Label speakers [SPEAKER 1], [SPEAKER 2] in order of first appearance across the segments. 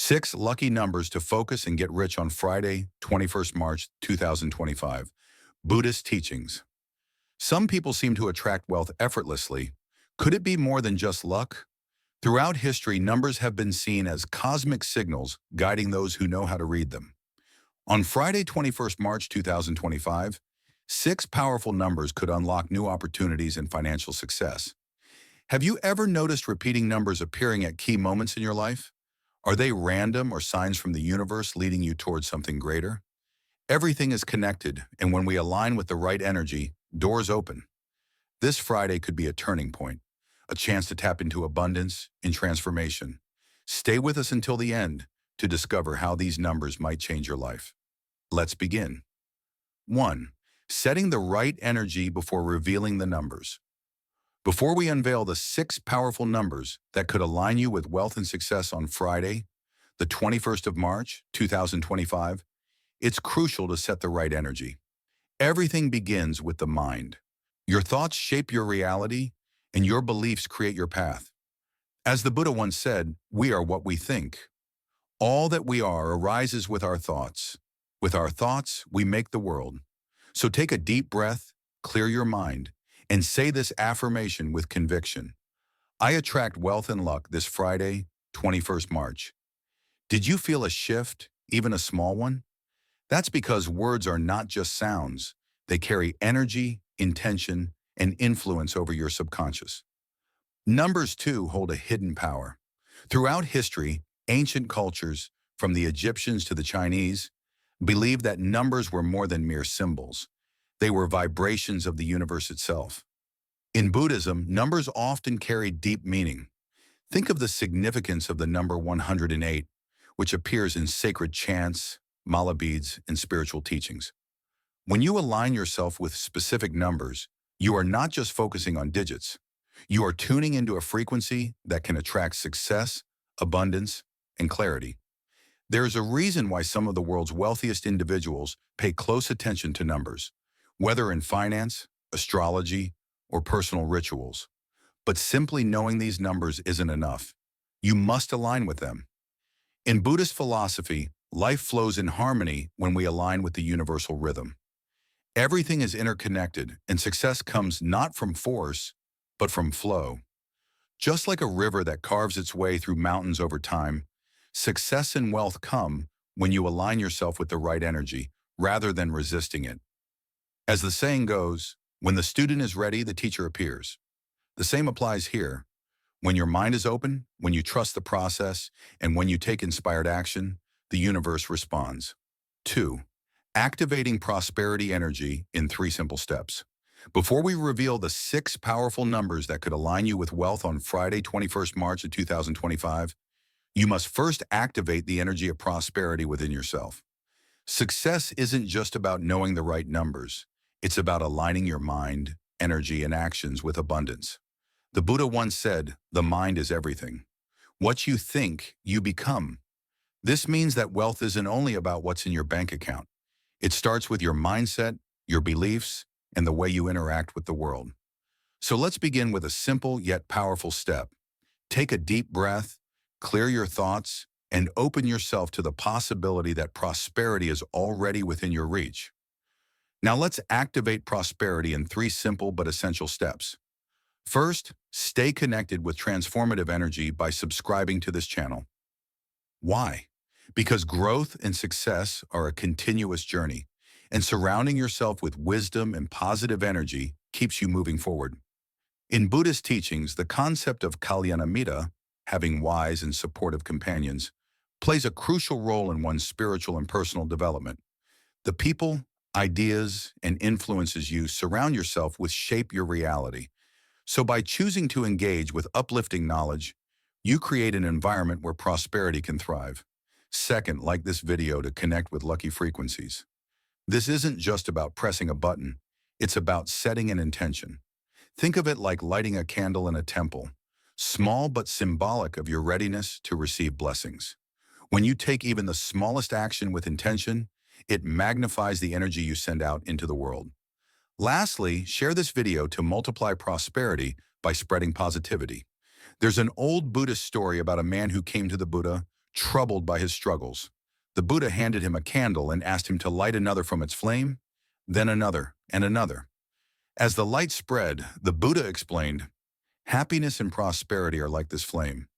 [SPEAKER 1] Six lucky numbers to focus and get rich on Friday, 21st March 2025. Buddhist teachings. Some people seem to attract wealth effortlessly. Could it be more than just luck? Throughout history, numbers have been seen as cosmic signals guiding those who know how to read them. On Friday, 21st March 2025, six powerful numbers could unlock new opportunities and financial success. Have you ever noticed repeating numbers appearing at key moments in your life? Are they random or signs from the universe leading you towards something greater? Everything is connected, and when we align with the right energy, doors open. This Friday could be a turning point, a chance to tap into abundance and transformation. Stay with us until the end to discover how these numbers might change your life. Let's begin. 1. Setting the right energy before revealing the numbers. Before we unveil the six powerful numbers that could align you with wealth and success on Friday, the 21st of March, 2025, it's crucial to set the right energy. Everything begins with the mind. Your thoughts shape your reality, and your beliefs create your path. As the Buddha once said, we are what we think. All that we are arises with our thoughts. With our thoughts, we make the world. So take a deep breath, clear your mind, and say this affirmation with conviction. I attract wealth and luck this Friday, 21st March. Did you feel a shift, even a small one? That's because words are not just sounds. They carry energy, intention, and influence over your subconscious. Numbers, too, hold a hidden power. Throughout history, ancient cultures, from the Egyptians to the Chinese, believed that numbers were more than mere symbols. They were vibrations of the universe itself. In Buddhism, numbers often carry deep meaning. Think of the significance of the number 108, which appears in sacred chants, mala beads, and spiritual teachings. When you align yourself with specific numbers, you are not just focusing on digits. You are tuning into a frequency that can attract success, abundance, and clarity. There is a reason why some of the world's wealthiest individuals pay close attention to numbers, whether in finance, astrology, or personal rituals. But simply knowing these numbers isn't enough. You must align with them. In Buddhist philosophy, life flows in harmony when we align with the universal rhythm. Everything is interconnected, and success comes not from force, but from flow. Just like a river that carves its way through mountains over time, success and wealth come when you align yourself with the right energy, rather than resisting it. As the saying goes, when the student is ready, the teacher appears. The same applies here. When your mind is open, when you trust the process, and when you take inspired action, the universe responds. 2. Activating prosperity energy in 3 simple steps. Before we reveal the 6 powerful numbers that could align you with wealth on Friday, 21st March of 2025, you must first activate the energy of prosperity within yourself. Success isn't just about knowing the right numbers. It's about aligning your mind, energy, and actions with abundance. The Buddha once said, the mind is everything. What you think, you become. This means that wealth isn't only about what's in your bank account. It starts with your mindset, your beliefs, and the way you interact with the world. So let's begin with a simple yet powerful step. Take a deep breath, clear your thoughts, and open yourself to the possibility that prosperity is already within your reach. Now let's activate prosperity in 3 simple but essential steps. First, stay connected with transformative energy by subscribing to this channel. Why? Because growth and success are a continuous journey, and surrounding yourself with wisdom and positive energy keeps you moving forward. In Buddhist teachings, the concept of kalyanamitta, having wise and supportive companions, plays a crucial role in one's spiritual and personal development. The people, ideas, and influences you surround yourself with shape your reality. So by choosing to engage with uplifting knowledge, you create an environment where prosperity can thrive. Second, like this video to connect with lucky frequencies. This isn't just about pressing a button. It's about setting an intention. Think of it like lighting a candle in a temple, small but symbolic of your readiness to receive blessings. When you take even the smallest action with intention, it magnifies the energy you send out into the world. Lastly, share this video to multiply prosperity by spreading positivity. There's an old Buddhist story about a man who came to the Buddha, troubled by his struggles. The Buddha handed him a candle and asked him to light another from its flame, then another and another. As the light spread, the Buddha explained, "Happiness and prosperity are like this flame.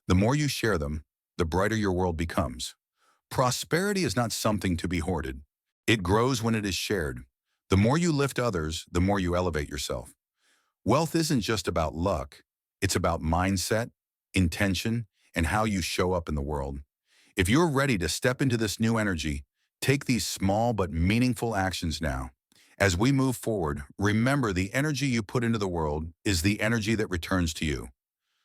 [SPEAKER 1] The more you share them, the brighter your world becomes. Prosperity is not something to be hoarded. It grows when it is shared. The more you lift others, the more you elevate yourself. Wealth isn't just about luck. It's about mindset, intention, and how you show up in the world. If you're ready to step into this new energy, take these small but meaningful actions now. As we move forward, remember the energy you put into the world is the energy that returns to you.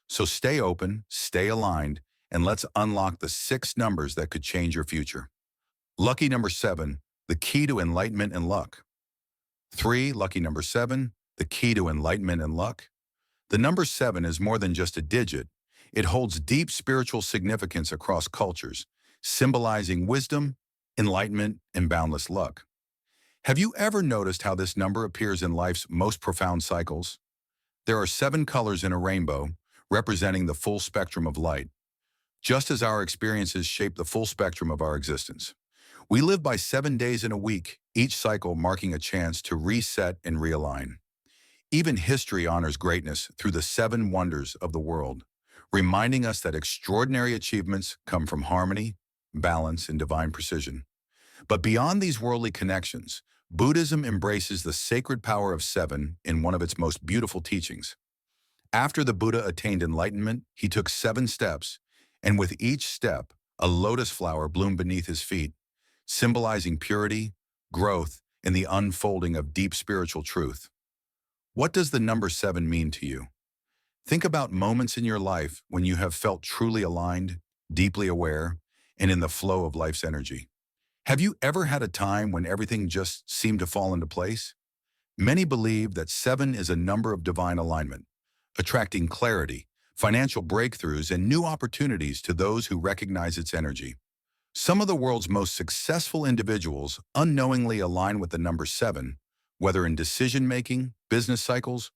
[SPEAKER 1] So stay open, stay aligned, and let's unlock the 6 numbers that could change your future. Lucky number 7, the key to enlightenment and luck. 3, lucky number 7, the key to enlightenment and luck. The number 7 is more than just a digit. It holds deep spiritual significance across cultures, symbolizing wisdom, enlightenment, and boundless luck. Have you ever noticed how this number appears in life's most profound cycles? There are 7 colors in a rainbow, representing the full spectrum of light. Just as our experiences shape the full spectrum of our existence. We live by 7 days in a week, each cycle marking a chance to reset and realign. Even history honors greatness through the 7 wonders of the world, reminding us that extraordinary achievements come from harmony, balance, and divine precision. But beyond these worldly connections, Buddhism embraces the sacred power of 7 in one of its most beautiful teachings. After the Buddha attained enlightenment, he took 7 steps, and with each step, a lotus flower bloomed beneath his feet, symbolizing purity, growth, and the unfolding of deep spiritual truth. What does the number 7 mean to you? Think about moments in your life when you have felt truly aligned, deeply aware, and in the flow of life's energy. Have you ever had a time when everything just seemed to fall into place? Many believe that 7 is a number of divine alignment, attracting clarity, financial breakthroughs, and new opportunities to those who recognize its energy. Some of the world's most successful individuals unknowingly align with the number 7, whether in decision-making, business cycles,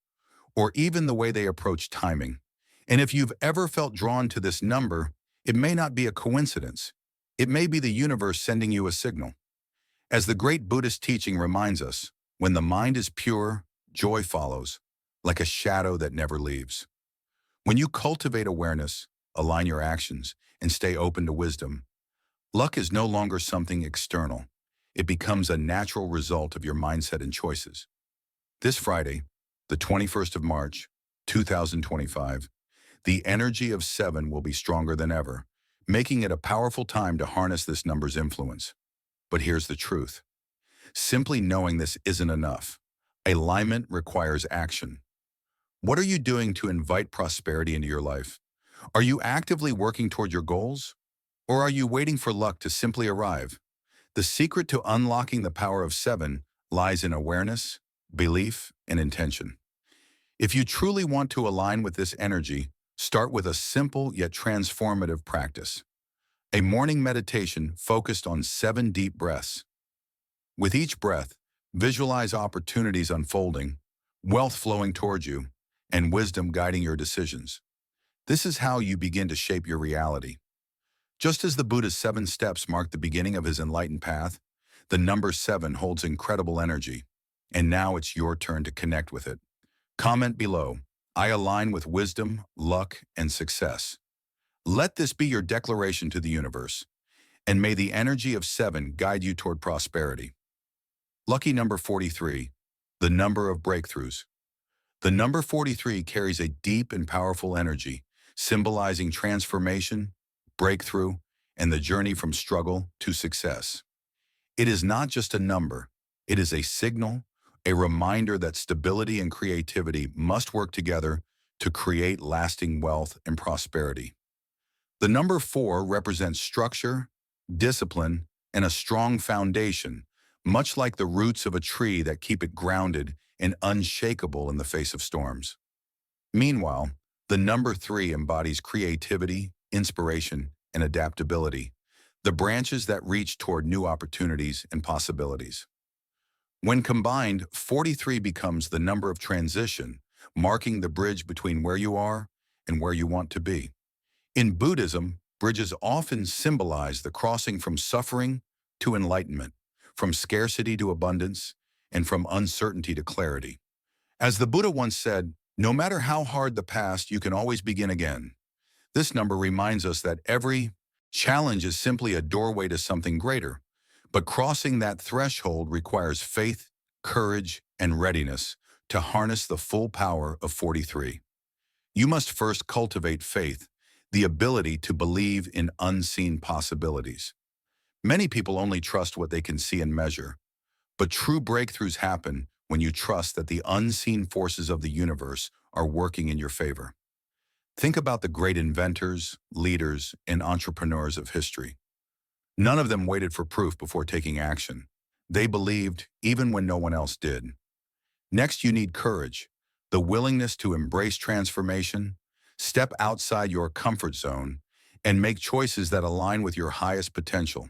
[SPEAKER 1] or even the way they approach timing. And if you've ever felt drawn to this number, it may not be a coincidence. It may be the universe sending you a signal. As the great Buddhist teaching reminds us, when the mind is pure, joy follows, like a shadow that never leaves. When you cultivate awareness, align your actions, and stay open to wisdom, luck is no longer something external. It becomes a natural result of your mindset and choices. This Friday, the 21st of March, 2025, the energy of 7 will be stronger than ever, making it a powerful time to harness this number's influence. But here's the truth. Simply knowing this isn't enough. Alignment requires action. What are you doing to invite prosperity into your life? Are you actively working toward your goals? Or are you waiting for luck to simply arrive? The secret to unlocking the power of 7 lies in awareness, belief, and intention. If you truly want to align with this energy, start with a simple yet transformative practice. A morning meditation focused on 7 deep breaths. With each breath, visualize opportunities unfolding, wealth flowing towards you, and wisdom guiding your decisions. This is how you begin to shape your reality. Just as the Buddha's 7 steps marked the beginning of his enlightened path, the number 7 holds incredible energy, and now it's your turn to connect with it. Comment below, "I align with wisdom, luck, and success." Let this be your declaration to the universe, and may the energy of 7 guide you toward prosperity. Lucky number 43, the number of breakthroughs. The number 43 carries a deep and powerful energy, symbolizing transformation, breakthrough, and the journey from struggle to success. It is not just a number, it is a signal, a reminder that stability and creativity must work together to create lasting wealth and prosperity. The number 4 represents structure, discipline, and a strong foundation, much like the roots of a tree that keep it grounded and unshakable in the face of storms. Meanwhile, the number 3 embodies creativity, inspiration, and adaptability, the branches that reach toward new opportunities and possibilities. When combined, 43 becomes the number of transition, marking the bridge between where you are and where you want to be. In Buddhism, Bridges often symbolize the crossing from suffering to enlightenment, from scarcity to abundance, and from uncertainty to clarity. As the Buddha once said, no matter how hard the past, you can always begin again. This number reminds us that every challenge is simply a doorway to something greater, but crossing that threshold requires faith, courage, and readiness to harness the full power of 43. You must first cultivate faith, the ability to believe in unseen possibilities. Many people only trust what they can see and measure, but true breakthroughs happen when you trust that the unseen forces of the universe are working in your favor. Think about the great inventors, leaders, and entrepreneurs of history. None of them waited for proof before taking action. They believed even when no one else did. Next, you need courage, the willingness to embrace transformation, step outside your comfort zone, and make choices that align with your highest potential.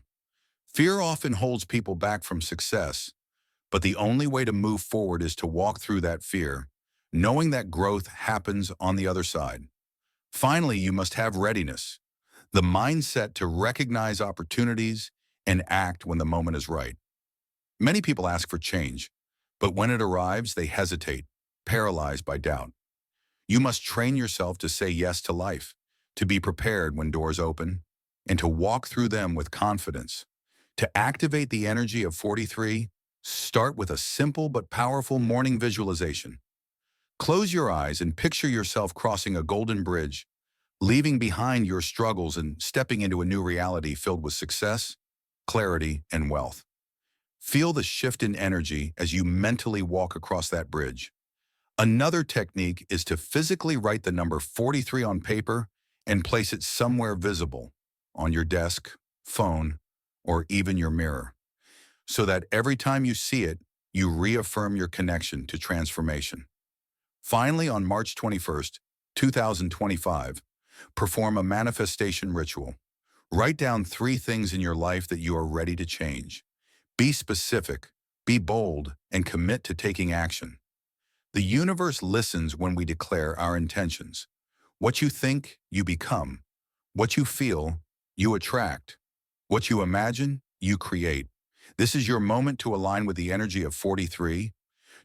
[SPEAKER 1] Fear often holds people back from success, but the only way to move forward is to walk through that fear, knowing that growth happens on the other side. Finally, you must have readiness, the mindset to recognize opportunities and act when the moment is right. Many people ask for change, but when it arrives, they hesitate, paralyzed by doubt. You must train yourself to say yes to life, to be prepared when doors open, and to walk through them with confidence. To activate the energy of 43, start with a simple but powerful morning visualization. Close your eyes and picture yourself crossing a golden bridge, leaving behind your struggles and stepping into a new reality filled with success, clarity, and wealth. Feel the shift in energy as you mentally walk across that bridge. Another technique is to physically write the number 43 on paper and place it somewhere visible, on your desk, phone, or even your mirror, so that every time you see it, you reaffirm your connection to transformation. Finally, on March 21st, 2025, perform a manifestation ritual. Write down 3 things in your life that you are ready to change. Be specific, be bold, and commit to taking action. The universe listens when we declare our intentions. What you think, you become. What you feel, you attract. What you imagine, you create. This is your moment to align with the energy of 43,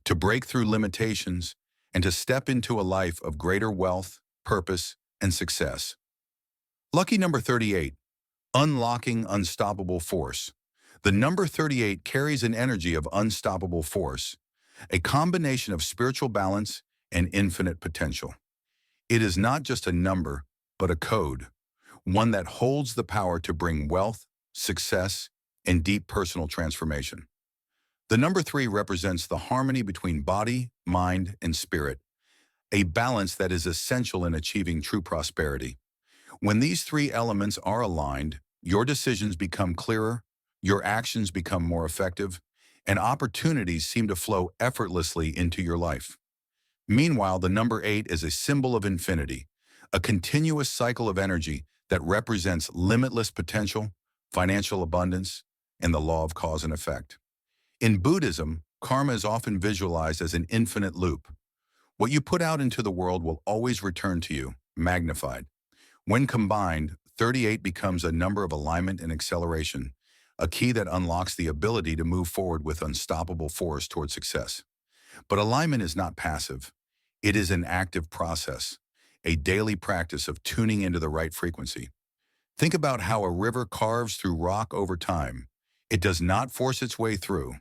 [SPEAKER 1] to break through limitations, and to step into a life of greater wealth, purpose, and success. Lucky number 38, unlocking unstoppable force. The number 38 carries an energy of unstoppable force, a combination of spiritual balance and infinite potential. It is not just a number, but a code, one that holds the power to bring wealth, success, and deep personal transformation. The number 3 represents the harmony between body, mind, and spirit, a balance that is essential in achieving true prosperity. When these 3 elements are aligned, your decisions become clearer, your actions become more effective, and opportunities seem to flow effortlessly into your life. Meanwhile, the number 8 is a symbol of infinity, a continuous cycle of energy that represents limitless potential, financial abundance, and the law of cause and effect. In Buddhism, karma is often visualized as an infinite loop. What you put out into the world will always return to you, magnified. When combined, 38 becomes a number of alignment and acceleration, a key that unlocks the ability to move forward with unstoppable force toward success. But alignment is not passive. It is an active process, a daily practice of tuning into the right frequency. Think about how a river carves through rock over time. It does not force its way through.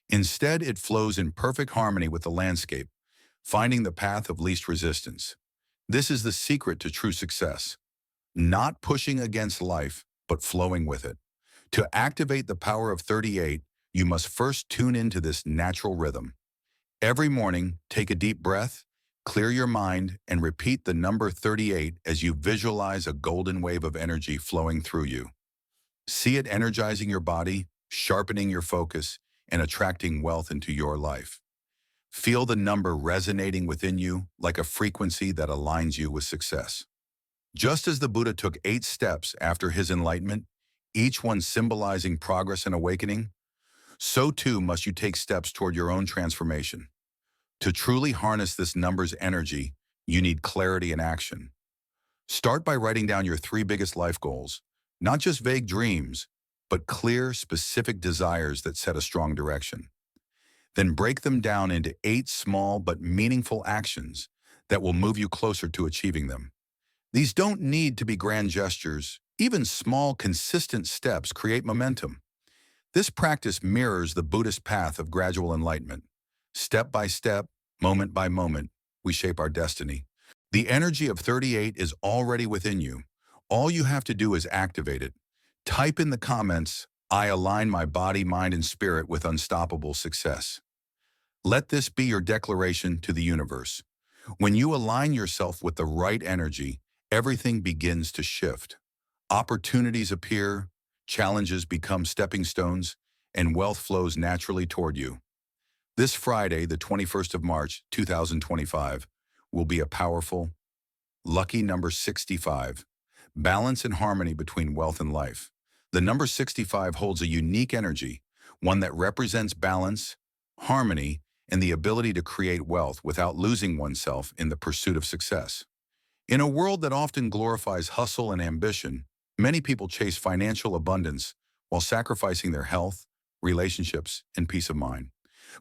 [SPEAKER 1] Instead, it flows in perfect harmony with the landscape, finding the path of least resistance. This is the secret to true success. Not pushing against life, but flowing with it. To activate the power of 38, you must first tune into this natural rhythm. Every morning, take a deep breath, clear your mind, and repeat the number 38 as you visualize a golden wave of energy flowing through you. See it energizing your body, sharpening your focus, and attracting wealth into your life. Feel the number resonating within you like a frequency that aligns you with success. Just as the Buddha took 8 steps after his enlightenment, each one symbolizing progress and awakening, so too must you take steps toward your own transformation. To truly harness this number's energy, you need clarity and action. Start by writing down your 3 biggest life goals, not just vague dreams, but clear, specific desires that set a strong direction. Then break them down into 8 small but meaningful actions that will move you closer to achieving them. These don't need to be grand gestures. Even small, consistent steps create momentum. This practice mirrors the Buddhist path of gradual enlightenment. Step by step, moment by moment, we shape our destiny. The energy of 38 is already within you. All you have to do is activate it. Type in the comments, "I align my body, mind, and spirit with unstoppable success." Let this be your declaration to the universe. When you align yourself with the right energy, everything begins to shift. Opportunities appear, challenges become stepping stones, and wealth flows naturally toward you. This Friday, the 21st of March, 2025, will be a powerful, lucky number 65. Balance and harmony between wealth and life. The number 65 holds a unique energy, one that represents balance, harmony, and the ability to create wealth without losing oneself in the pursuit of success. In a world that often glorifies hustle and ambition, many people chase financial abundance while sacrificing their health, relationships, and peace of mind.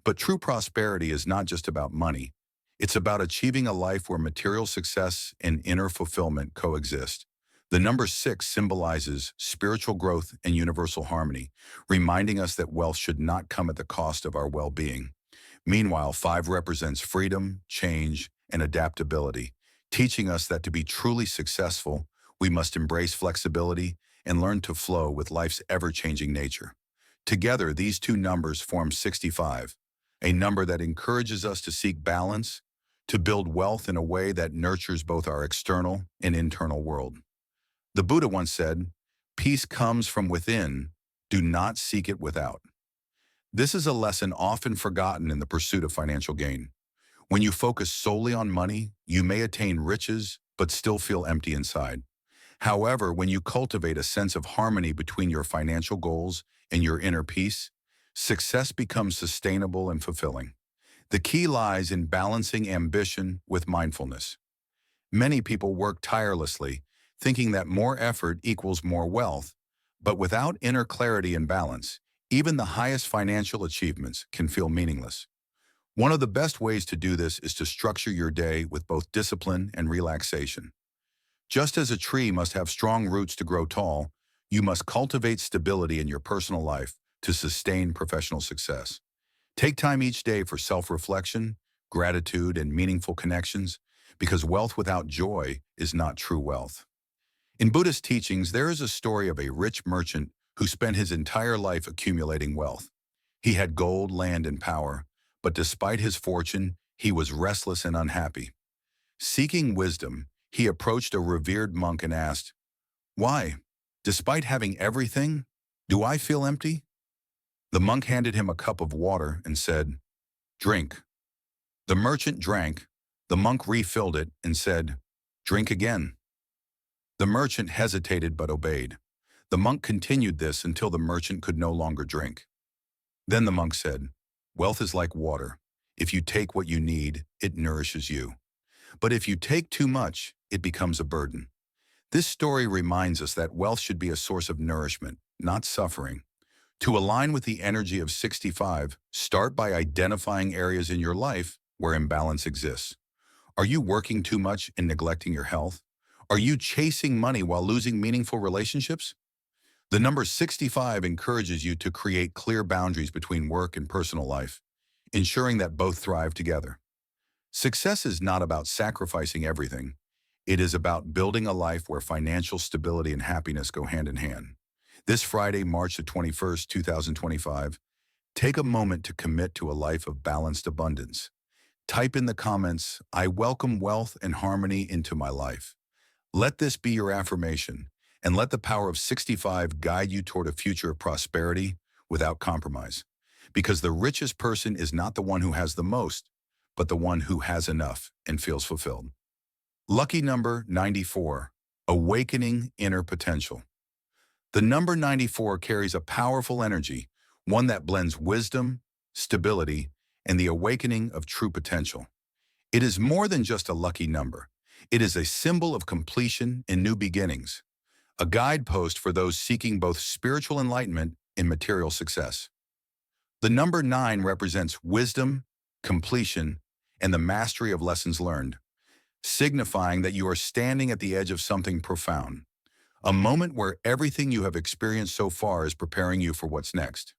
[SPEAKER 1] But true prosperity is not just about money. It's about achieving a life where material success and inner fulfillment coexist. The number 6 symbolizes spiritual growth and universal harmony, reminding us that wealth should not come at the cost of our well-being. Meanwhile, 5 represents freedom, change, and adaptability, teaching us that to be truly successful, we must embrace flexibility and learn to flow with life's ever-changing nature. Together, these 2 numbers form 65, a number that encourages us to seek balance, to build wealth in a way that nurtures both our external and internal world. The Buddha once said, "Peace comes from within, do not seek it without." This is a lesson often forgotten in the pursuit of financial gain. When you focus solely on money, you may attain riches, but still feel empty inside. However, when you cultivate a sense of harmony between your financial goals and your inner peace, success becomes sustainable and fulfilling. The key lies in balancing ambition with mindfulness. Many people work tirelessly, thinking that more effort equals more wealth, but without inner clarity and balance, even the highest financial achievements can feel meaningless. One of the best ways to do this is to structure your day with both discipline and relaxation. Just as a tree must have strong roots to grow tall, you must cultivate stability in your personal life to sustain professional success. Take time each day for self-reflection, gratitude, and meaningful connections, because wealth without joy is not true wealth. In Buddhist teachings, there is a story of a rich merchant who spent his entire life accumulating wealth. He had gold, land, and power, but despite his fortune, he was restless and unhappy. Seeking wisdom, he approached a revered monk and asked, "Why, despite having everything, do I feel empty?" The monk handed him a cup of water and said, "Drink." The merchant drank. The monk refilled it and said, "Drink again." The merchant hesitated but obeyed. The monk continued this until the merchant could no longer drink. Then the monk said, "Wealth is like water. If you take what you need, it nourishes you. But if you take too much, it becomes a burden." This story reminds us that wealth should be a source of nourishment, not suffering. To align with the energy of 65, start by identifying areas in your life where imbalance exists. Are you working too much and neglecting your health? Are you chasing money while losing meaningful relationships? The number 65 encourages you to create clear boundaries between work and personal life, ensuring that both thrive together. Success is not about sacrificing everything. It is about building a life where financial stability and happiness go hand in hand. This Friday, March the 21st, 2025, take a moment to commit to a life of balanced abundance. Type in the comments, "I welcome wealth and harmony into my life." Let this be your affirmation, and let the power of 65 guide you toward a future of prosperity without compromise. Because the richest person is not the one who has the most, but the one who has enough and feels fulfilled. Lucky number 94, awakening inner potential. The number 94 carries a powerful energy, one that blends wisdom, stability, and the awakening of true potential. It is more than just a lucky number. It is a symbol of completion and new beginnings, a guidepost for those seeking both spiritual enlightenment and material success. The number 9 represents wisdom, completion, and the mastery of lessons learned, signifying that you are standing at the edge of something profound, a moment where everything you have experienced so far is preparing you for what's next.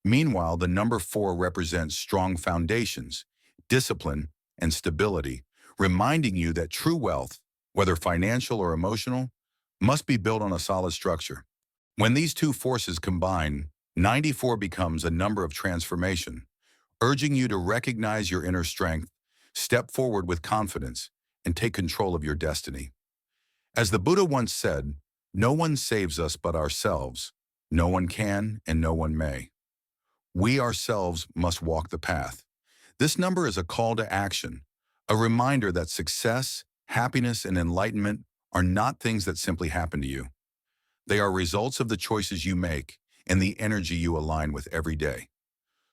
[SPEAKER 1] Meanwhile, the number 4 represents strong foundations, discipline, and stability, reminding you that true wealth, whether financial or emotional, must be built on a solid structure. When these two forces combine, 94 becomes a number of transformation, urging you to recognize your inner strength, step forward with confidence, and take control of your destiny. As the Buddha once said, "No one saves us but ourselves. No one can and no one may." We ourselves must walk the path. This number is a call to action, a reminder that success, happiness, and enlightenment are not things that simply happen to you. They are results of the choices you make and the energy you align with every day.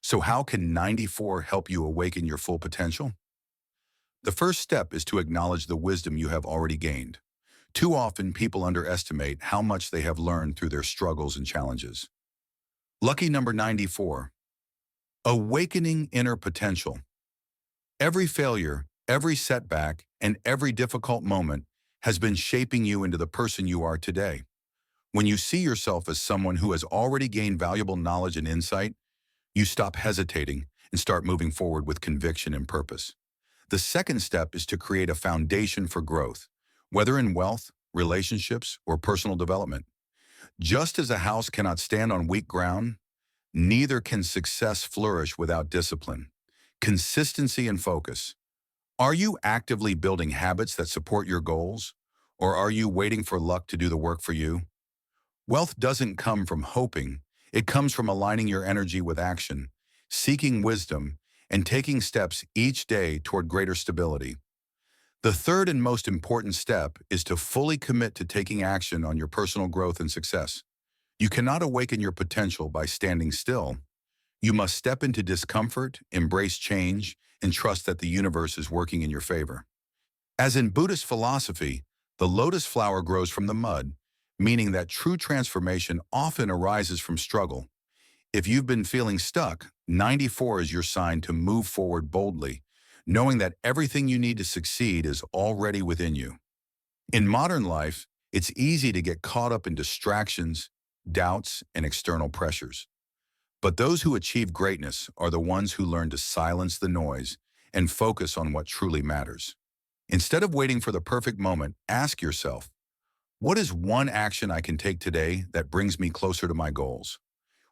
[SPEAKER 1] So how can 94 help you awaken your full potential? The first step is to acknowledge the wisdom you have already gained. Too often, people underestimate how much they have learned through their struggles and challenges. Lucky number 94. Awakening inner potential. Every failure, every setback, and every difficult moment has been shaping you into the person you are today. When you see yourself as someone who has already gained valuable knowledge and insight, you stop hesitating and start moving forward with conviction and purpose. The second step is to create a foundation for growth, whether in wealth, relationships, or personal development. Just as a house cannot stand on weak ground, neither can success flourish without discipline, consistency, and focus. Are you actively building habits that support your goals, or are you waiting for luck to do the work for you? Wealth doesn't come from hoping, it comes from aligning your energy with action, seeking wisdom, and taking steps each day toward greater stability. The third and most important step is to fully commit to taking action on your personal growth and success. You cannot awaken your potential by standing still. You must step into discomfort, embrace change, and trust that the universe is working in your favor. As in Buddhist philosophy, the lotus flower grows from the mud, meaning that true transformation often arises from struggle. If you've been feeling stuck, 94 is your sign to move forward boldly, knowing that everything you need to succeed is already within you. In modern life, it's easy to get caught up in distractions, doubts, and external pressures. But those who achieve greatness are the ones who learn to silence the noise and focus on what truly matters. Instead of waiting for the perfect moment, ask yourself, what is one action I can take today that brings me closer to my goals?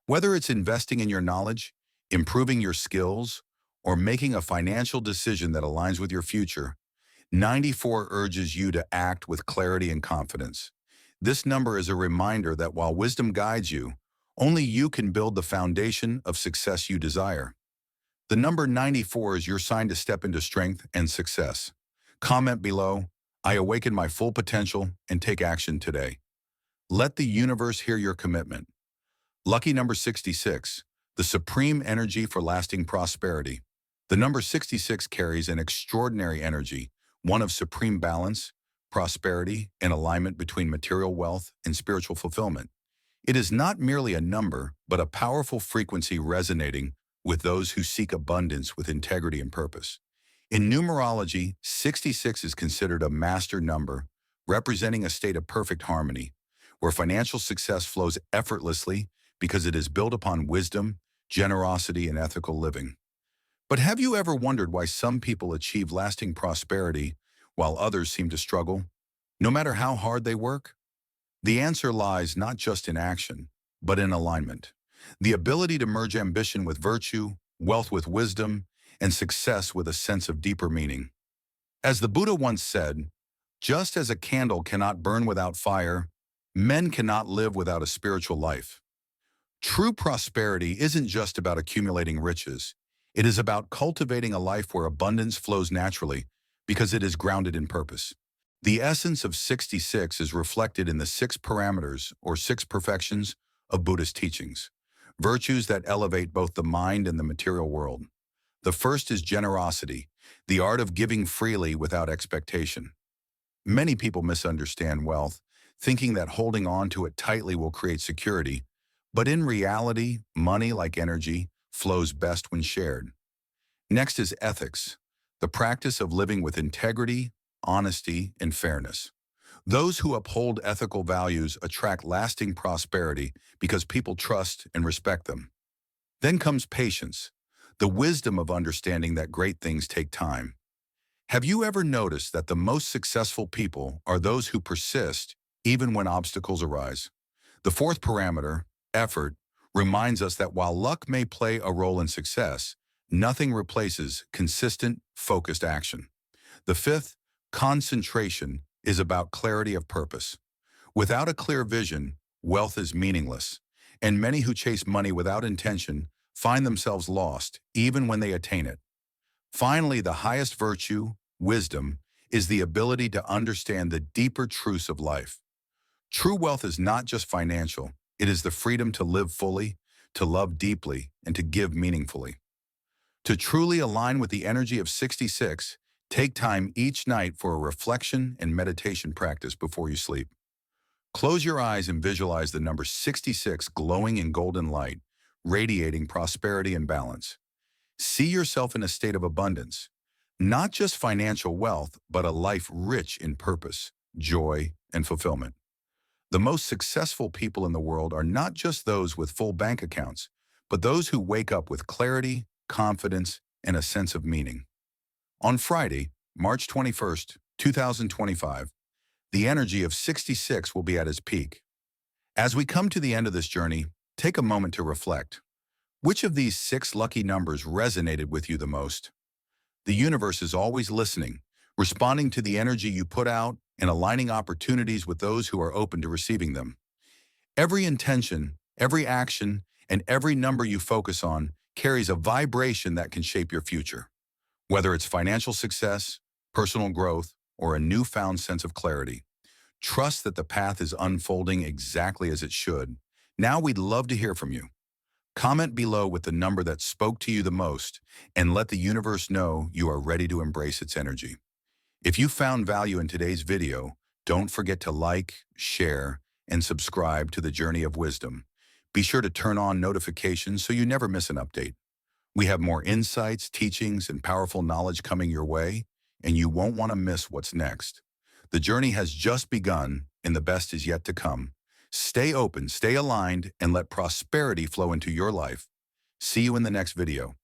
[SPEAKER 1] Whether it's investing in your knowledge, improving your skills, or making a financial decision that aligns with your future, 94 urges you to act with clarity and confidence. This number is a reminder that while wisdom guides you, only you can build the foundation of success you desire. The number 94 is your sign to step into strength and success. Comment below, "I awaken my full potential," and take action today. Let the universe hear your commitment. Lucky number 66, the supreme energy for lasting prosperity. The number 66 carries an extraordinary energy, one of supreme balance, prosperity, and alignment between material wealth and spiritual fulfillment. It is not merely a number, but a powerful frequency resonating with those who seek abundance with integrity and purpose. In numerology, 66 is considered a master number, representing a state of perfect harmony, where financial success flows effortlessly because it is built upon wisdom, generosity, and ethical living. But have you ever wondered why some people achieve lasting prosperity while others seem to struggle, no matter how hard they work? The answer lies not just in action, but in alignment. The ability to merge ambition with virtue, wealth with wisdom, and success with a sense of deeper meaning. As the Buddha once said, just as a candle cannot burn without fire, men cannot live without a spiritual life. True prosperity isn't just about accumulating riches. It is about cultivating a life where abundance flows naturally because it is grounded in purpose. The essence of 66 is reflected in the 6 parameters or 6 perfections of Buddhist teachings, virtues that elevate both the mind and the material world. The first is generosity, the art of giving freely without expectation. Many people misunderstand wealth, thinking that holding on to it tightly will create security. But in reality, money, like energy, flows best when shared. Next is ethics, the practice of living with integrity, honesty, and fairness. Those who uphold ethical values attract lasting prosperity because people trust and respect them. Then comes patience, the wisdom of understanding that great things take time. Have you ever noticed that the most successful people are those who persist even when obstacles arise? The fourth parameter, effort, reminds us that while luck may play a role in success, nothing replaces consistent, focused action. The fifth, concentration, is about clarity of purpose. Without a clear vision, wealth is meaningless, and many who chase money without intention find themselves lost, even when they attain it. Finally, the highest virtue, wisdom, is the ability to understand the deeper truths of life. True wealth is not just financial, it is the freedom to live fully, to love deeply, and to give meaningfully. To truly align with the energy of 66, take time each night for a reflection and meditation practice before you sleep. Close your eyes and visualize the number 66 glowing in golden light, radiating prosperity and balance. See yourself in a state of abundance, not just financial wealth, but a life rich in purpose, joy, and fulfillment. The most successful people in the world are not just those with full bank accounts, but those who wake up with clarity, confidence, and a sense of meaning. On Friday, March 21st, 2025, the energy of 66 will be at its peak. As we come to the end of this journey, take a moment to reflect. Which of these 6 lucky numbers resonated with you the most? The universe is always listening, responding to the energy you put out and aligning opportunities with those who are open to receiving them. Every intention, every action, and every number you focus on carries a vibration that can shape your future. Whether it's financial success, personal growth, or a newfound sense of clarity, trust that the path is unfolding exactly as it should. Now we'd love to hear from you. Comment below with the number that spoke to you the most and let the universe know you are ready to embrace its energy. If you found value in today's video, don't forget to like, share, and subscribe to the Journey of Wisdom. Be sure to turn on notifications so you never miss an update. We have more insights, teachings, and powerful knowledge coming your way, and you won't want to miss what's next. The journey has just begun, and the best is yet to come. Stay open, stay aligned, and let prosperity flow into your life. See you in the next video.